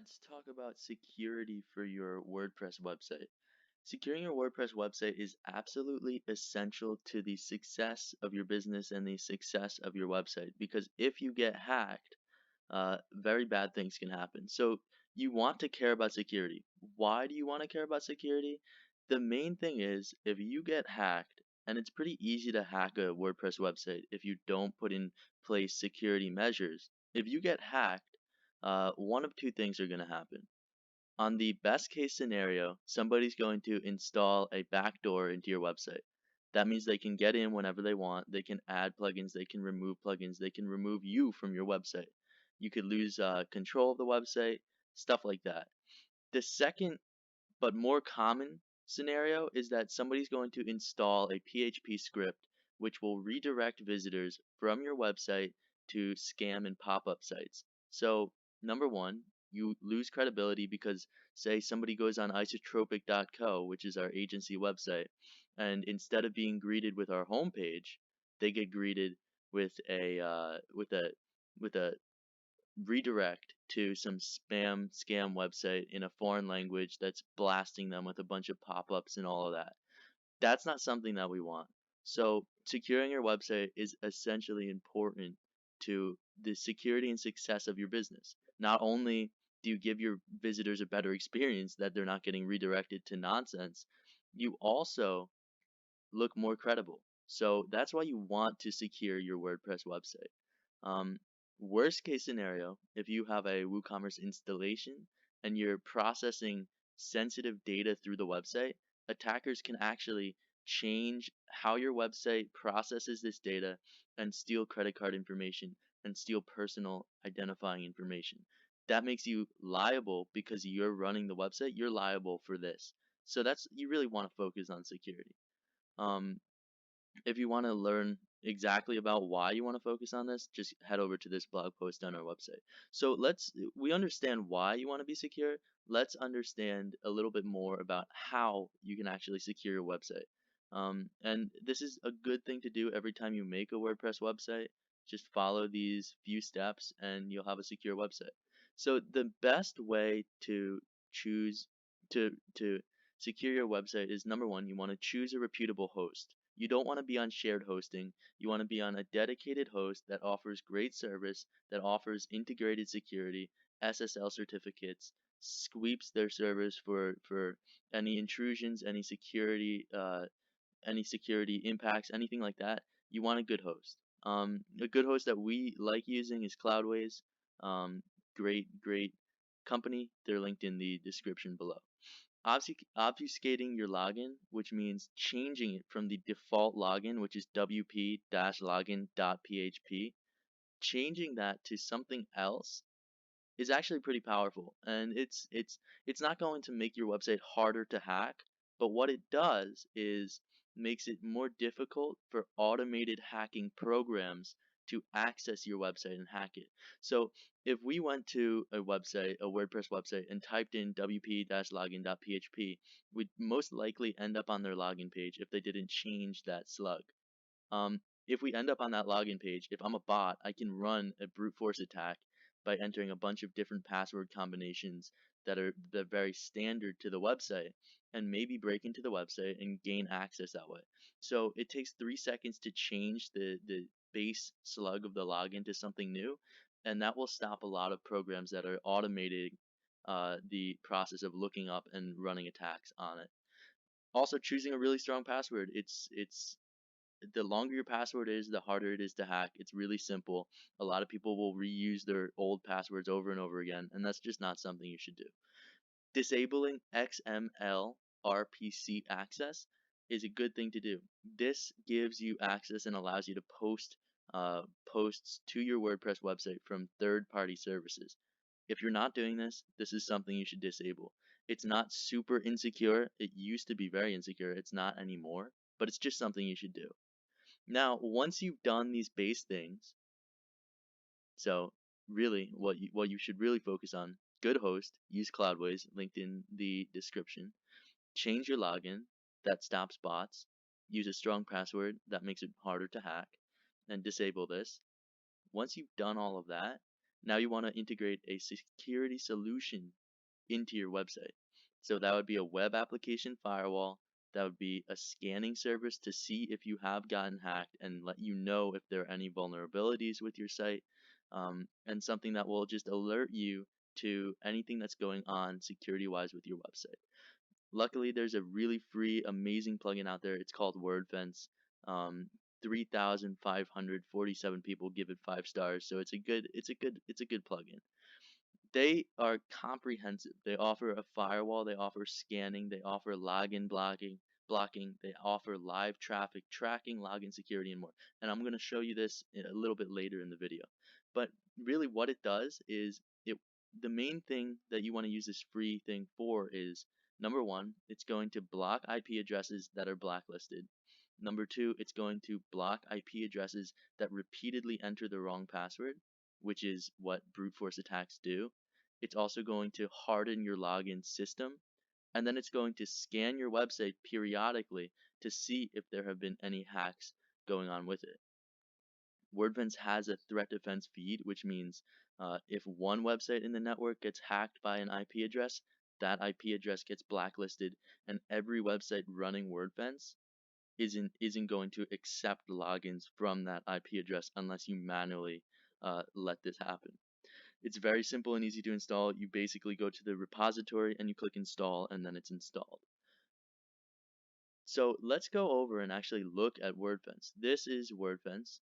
Let's talk about security for your WordPress website. Securing your WordPress website is absolutely essential to the success of your business and the success of your website because if you get hacked, very bad things can happen. So you want to care about security. Why do you want to care about security? The main thing is if you get hacked, and it's pretty easy to hack a WordPress website if you don't put in place security measures. If you get hacked, one of two things are going to happen. On the best case scenario, somebody's going to install a backdoor into your website. That means they can get in whenever they want. They can add plugins. They can remove plugins. They can remove you from your website. You could lose control of the website, stuff like that. The second, but more common scenario is that somebody's going to install a PHP script which will redirect visitors from your website to scam and pop-up sites. So, number one, you lose credibility because, say, somebody goes on isotropic.co, which is our agency website, and instead of being greeted with our homepage, they get greeted with a redirect to some spam scam website in a foreign language that's blasting them with a bunch of pop-ups and all of that. That's not something that we want. So securing your website is essentially important to the security and success of your business. Not only do you give your visitors a better experience that they're not getting redirected to nonsense, you also look more credible. So that's why you want to secure your WordPress website. Um, Worst case scenario, if you have a WooCommerce installation and you're processing sensitive data through the website, attackers can actually change how your website processes this data and steal credit card information and steal personal identifying information. That makes you liable because you're running the website, you're liable for this. So that's you really want to focus on security. Um, if you want to learn exactly about why you want to focus on this, just head over to this blog post on our website. So we understand why you want to be secure. Let's understand a little bit more about how you can actually secure your website. And this is a good thing to do every time you make a WordPress website. Just follow these few steps and you'll have a secure website. So the best way to choose to secure your website is number one, you want to choose a reputable host. You don't want to be on shared hosting. You want to be on a dedicated host that offers great service, that offers integrated security, SSL certificates, sweeps their servers for any intrusions, any security impacts, anything like that. You want a good host. A good host that we like using is Cloudways. Um, great company. They're linked in the description below. Obfuscating your login, which means changing it from the default login, which is wp-login.php, changing that to something else is actually pretty powerful. And it's not going to make your website harder to hack, but what it does is makes it more difficult for automated hacking programs to access your website and hack it. So if we went to a website, a WordPress website, and typed in wp-login.php, we'd most likely end up on their login page if they didn't change that slug. If we end up on that login page, if I'm a bot, I can run a brute force attack by entering a bunch of different password combinations that are very standard to the website and maybe break into the website and gain access that way. So it takes 3 seconds to change the base slug of the login to something new, and that will stop a lot of programs that are automating the process of looking up and running attacks on it. Also, choosing a really strong password. It's the longer your password is, the harder it is to hack. It's really simple. A lot of people will reuse their old passwords over and over again, and that's just not something you should do. Disabling XMLRPC access is a good thing to do. This gives you access and allows you to post posts to your WordPress website from third-party services. If you're not doing this, this is something you should disable. It's not super insecure. It used to be very insecure. It's not anymore, but it's just something you should do. Now, once you've done these base things, so really what you should really focus on, good host, use Cloudways, linked in the description. Change your login, that stops bots. Use a strong password that makes it harder to hack, and disable this. Once you've done all of that, Now you want to integrate a security solution into your website. So that would be a web application firewall. That would be a scanning service to see if you have gotten hacked and let you know if there are any vulnerabilities with your site, and something that will just alert you to anything that's going on security-wise with your website. Luckily, there's a really free, amazing plugin out there. It's called Wordfence. 3,547 people give it 5 stars, so it's a good plugin. They are comprehensive. They offer a firewall, they offer scanning, they offer login blocking, they offer live traffic tracking, login security, and more. And I'm going to show you this a little bit later in the video. But really what it does is the main thing that you want to use this free thing for is, number one, it's going to block IP addresses that are blacklisted. Number two, it's going to block IP addresses that repeatedly enter the wrong password, which is what brute force attacks do. It's also going to harden your login system, and then it's going to scan your website periodically to see if there have been any hacks going on with it. Wordfence has a threat defense feed, which means if one website in the network gets hacked by an IP address, that IP address gets blacklisted, and every website running Wordfence isn't going to accept logins from that IP address unless you manually let this happen. It's very simple and easy to install. You basically go to the repository and you click install, and then it's installed. So let's go over and actually look at Wordfence. This is Wordfence.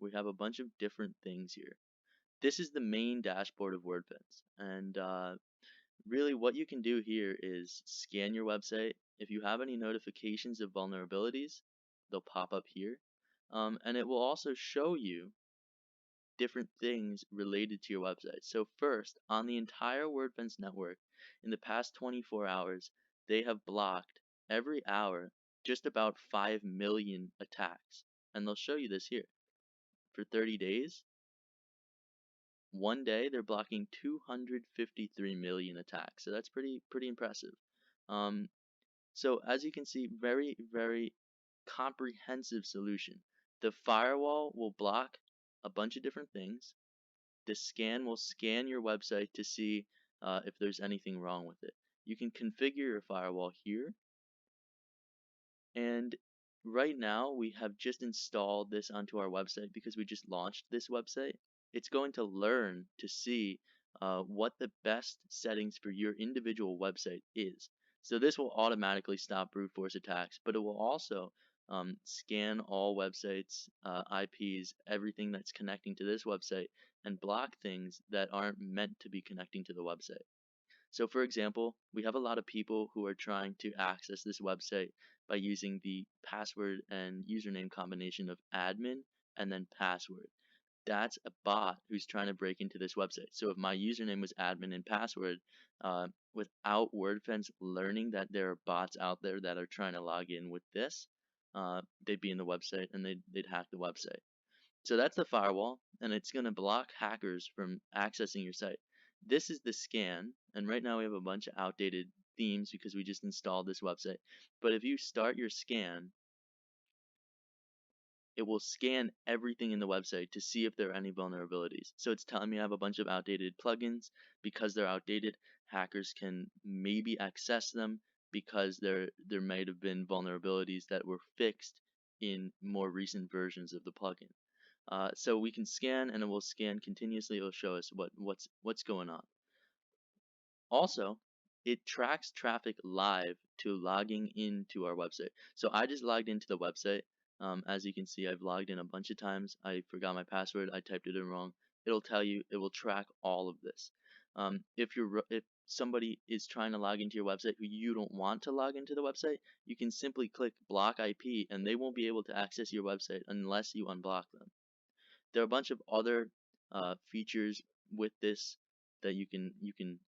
We have a bunch of different things here. This is the main dashboard of Wordfence, and really what you can do here is scan your website. If you have any notifications of vulnerabilities, they'll pop up here, and it will also show you different things related to your website. So first, on the entire Wordfence network, in the past 24 hours, they have blocked every hour just about 5 million attacks. And they'll show you this here. For 30 days, one day they're blocking 253 million attacks. So that's pretty impressive. So as you can see, very comprehensive solution. The firewall will block a bunch of different things. The scan will scan your website to see if there's anything wrong with it. You can configure your firewall here. And right now we have just installed this onto our website because we just launched this website. It's going to learn to see what the best settings for your individual website is. So this will automatically stop brute force attacks, but it will also scan all websites, IPs, everything that's connecting to this website, and block things that aren't meant to be connecting to the website. So for example, we have a lot of people who are trying to access this website by using the password and username combination of admin and then password. That's a bot who's trying to break into this website. So if my username was admin and password, without Wordfence learning that there are bots out there that are trying to log in with this, they'd be in the website and they'd hack the website. So that's the firewall, and it's going to block hackers from accessing your site. This is the scan, and right now we have a bunch of outdated themes because we just installed this website. But if you start your scan, it will scan everything in the website to see if there are any vulnerabilities. So it's telling me I have a bunch of outdated plugins. Because they're outdated, hackers can maybe access them because there might have been vulnerabilities that were fixed in more recent versions of the plugin. So we can scan, and it will scan continuously. It will show us what's going on. Also, it tracks traffic live to logging into our website. So I just logged into the website. As you can see, I've logged in a bunch of times. I forgot my password. I typed it in wrong. It'll tell you. It will track all of this. If somebody is trying to log into your website who you don't want to log into the website, you can simply click block IP, and they won't be able to access your website unless you unblock them. There are a bunch of other features with this that you can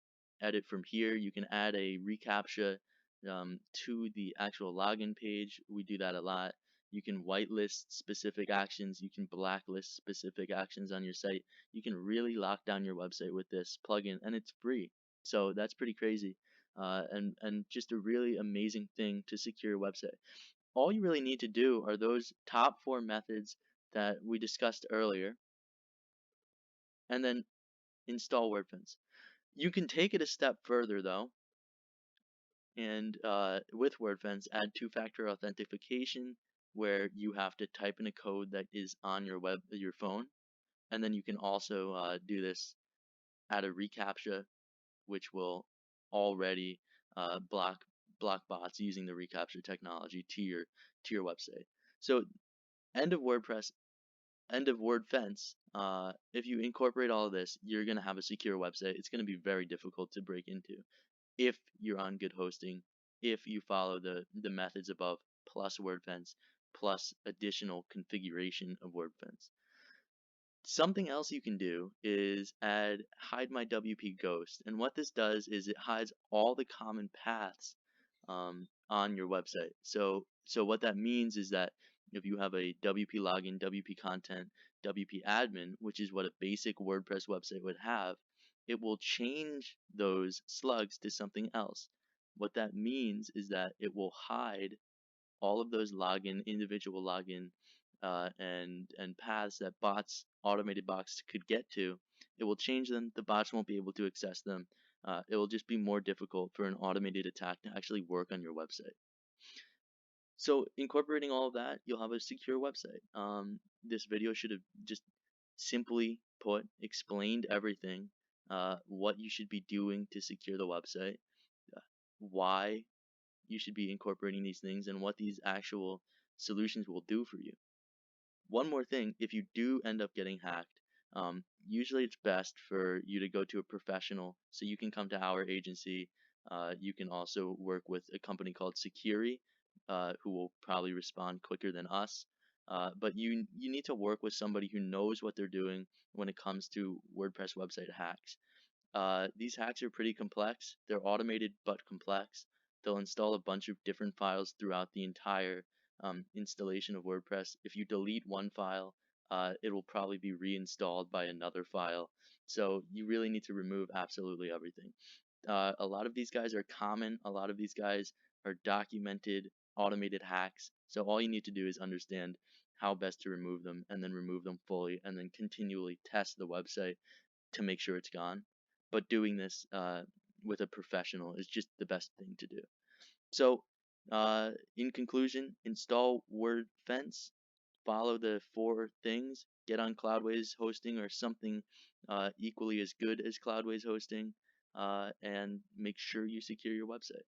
edit from here. You can add a reCAPTCHA to the actual login page. We do that a lot. You can whitelist specific actions. You can blacklist specific actions on your site. You can really lock down your website with this plugin, and it's free. So that's pretty crazy, and just a really amazing thing to secure your website. All you really need to do are those top 4 methods that we discussed earlier, and then install Wordfence. You can take it a step further though, and with Wordfence, add two-factor authentication, where you have to type in a code that is on your phone, and then you can also do this, add a reCAPTCHA, which will already block bots using the reCAPTCHA technology to your website. So end of WordPress, end of Wordfence. If you incorporate all of this, you're gonna have a secure website. It's gonna be very difficult to break into if you're on good hosting, if you follow the methods above, plus Wordfence, plus additional configuration of Wordfence. Something else you can do is add hide my WP ghost, and what this does is it hides all the common paths on your website. So what that means is that if you have a WP login, WP content, WP admin, which is what a basic WordPress website would have, it will change those slugs to something else. What that means is that it will hide all of those individual login and paths that automated bots could get to. It will change them. The bots won't be able to access them. It will just be more difficult for an automated attack to actually work on your website. So incorporating all of that, you'll have a secure website. This video should have just simply explained everything, what you should be doing to secure the website, why you should be incorporating these things, and what these actual solutions will do for you. One more thing, if you do end up getting hacked, usually it's best for you to go to a professional. So you can come to our agency. You can also work with a company called Securi, who will probably respond quicker than us. But you need to work with somebody who knows what they're doing when it comes to WordPress website hacks. These hacks are pretty complex. They're automated but complex. They'll install a bunch of different files throughout the entire installation of WordPress. If you delete one file, it will probably be reinstalled by another file. So you really need to remove absolutely everything. A lot of these guys are common. A lot of these guys are documented automated hacks. So all you need to do is understand how best to remove them, and then remove them fully, and then continually test the website to make sure it's gone. But doing this with a professional is just the best thing to do. So in conclusion, install Wordfence, follow the 4 things, get on Cloudways hosting or something equally as good as Cloudways hosting, and make sure you secure your website.